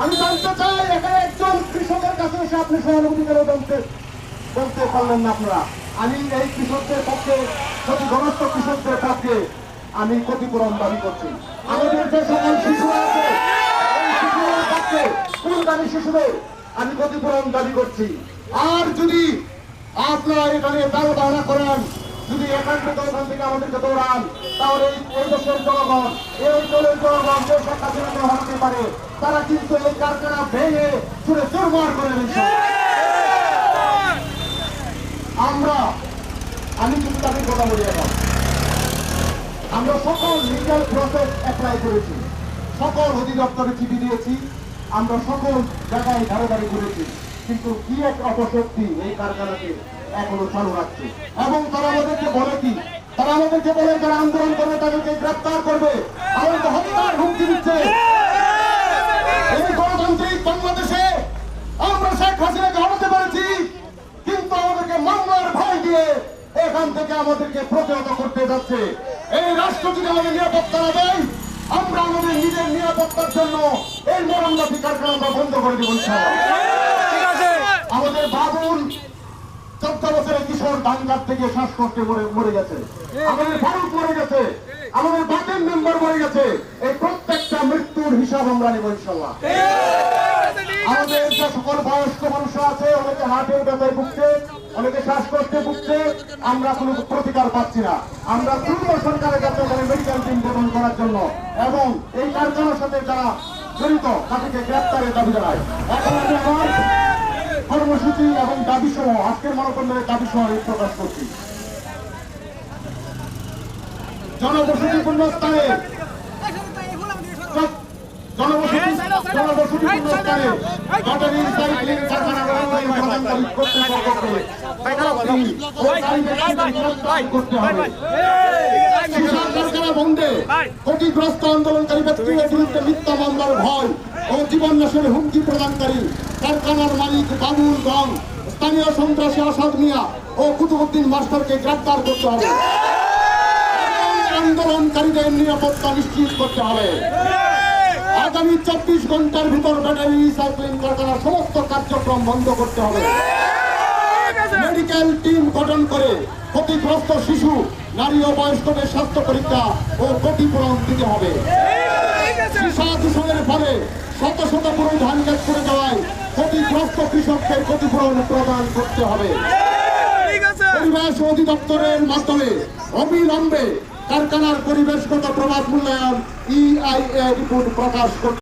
আমি জানতে চাই, এখানে একজন কৃষকের কাছে এসে আপনি সহানুভূতি করে বলতে পারলেন না আপনারা। আমি এই কৃষকদের পক্ষে, ক্ষতিগ্রস্ত কৃষকদের পক্ষে আমি ক্ষতিপূরণ দাবি করছি। আমাদের যে সকল শিশু আছে, এই শিশুদের পক্ষে, স্কুলগামী শিশুদের আমি ক্ষতিপূরণ দাবি করছি। আর যদি আপনারা এখানে দাঁড় বাড়া করেন, যদি ওখান থেকে আমাদেরকে দৌড়ান, তাহলে এই দেশের জনগণ, এই অঞ্চলের জনগণ যে স্বাধীনতা হতে পারে, তারা কিন্তু এই কারখানা ভেঙে ছুড়ে চুরমার করে দিচ্ছে। আমি কিন্তু তাদের কথা বলি এখন, আমরা সকল লিগাল প্রসেস অ্যাপ্লাই করেছি, সকল অধিদপ্তরে চিঠি দিয়েছি, আমরা সকল জায়গায় ধারে ধারে করেছি, কিন্তু কি এক অপশক্তি এই কারখানাকে এখনো চালু রাখছে। এবং তারা আমাদেরকে বলে কি, তারা আমাদেরকে বলে যারা আন্দোলন করবে তাদেরকে গ্রেপ্তার করবে, আমাদেরকে হত্যার হুমকি দিচ্ছে। এই গণতান্ত্রিক বাংলাদেশে আমরা শেখ হাসিনাকে হটাতে পেরেছি, কিন্তু আমাদেরকে মামলার ভয় দিয়ে এখান থেকে আমাদেরকে প্রতিহত করতে যাচ্ছে। এই রাষ্ট্র যদি আমাদের নিরাপত্তা না দেয়, আমরা আমাদের নিজের নিরাপত্তার জন্য এই মরণঘাতী কারখানা আমরা বন্ধ করে দেব ইনশাআল্লাহ। আমাদের বাবুল 14 বছরের কিশোর দাঙ্গার থেকে শ্বাসকষ্টে মরে গেছে, আমাদের ফারুক মরে গেছে, আমাদের বাতেন মেম্বার মরে গেছে। এই প্রত্যেকটা মৃত্যুর হিসাব আমরা নেব ইনশাআল্লাহ। আমাদের যে সকল বয়স্ক মানুষ আছে, অনেকে হার্টের ব্যথায় ভুগছে, অনেকে শ্বাসকষ্টে ভুগছে, আমরা কোনো প্রতিকার পাচ্ছি না। আমরা দ্রুত সরকারের কাছে মেডিকেল টিম গঠন করার জন্য এবং এই কারখানার সাথে যারা জড়িত তাদেরকে গ্রেপ্তারের দাবি জানাই। এখন আমি আমার কর্মসূচি এবং দাবি সহ আজকের মানববন্ধনের দাবি সহ প্রকাশ করছি। জনবসতিপূর্ণ স্থানে ব্যাটারি রিসাইক্লিং কারখানা করতে হবে। কারখানা বন্ধে ক্ষতিগ্রস্ত আন্দোলনকারী ব্যক্তিদের বিরুদ্ধে মিথ্যা মামলার ভয় ও জীবন নাশের হুমকি প্রদানকারী কারখানার মালিক বাবুল গং, স্থানীয় সন্ত্রাসী আসাদ মিয়া ও কুতুবুদ্দিন মাস্টারকে গ্রেপ্তার করতে হবে। আন্দোলনকারীদের নিরাপত্তা নিশ্চিত করতে হবে। আগামী 24 ঘন্টার ভিতর ব্যাটারি রিসাইক্লিং কারখানার সমস্ত কার্যক্রম বন্ধ করতে হবে। মেডিকেল টিম গঠন করে ক্ষতিগ্রস্ত শিশু, নারী ও বয়স্কদের স্বাস্থ্য পরীক্ষা ও ক্ষতিপূরণ দিতে হবে। সীসা দূষণের ফলে শত শত পুরো ধান গাছ করে দেওয়ায় ক্ষতিগ্রস্ত কৃষকদের ক্ষতিপূরণ প্রদান করতে হবে। পরিবেশ অধিদপ্তরের মাধ্যমে অবিলম্বে কারখানার পরিবেশগত প্রভাব মূল্যায়ন EIA রিপোর্ট প্রকাশ করতে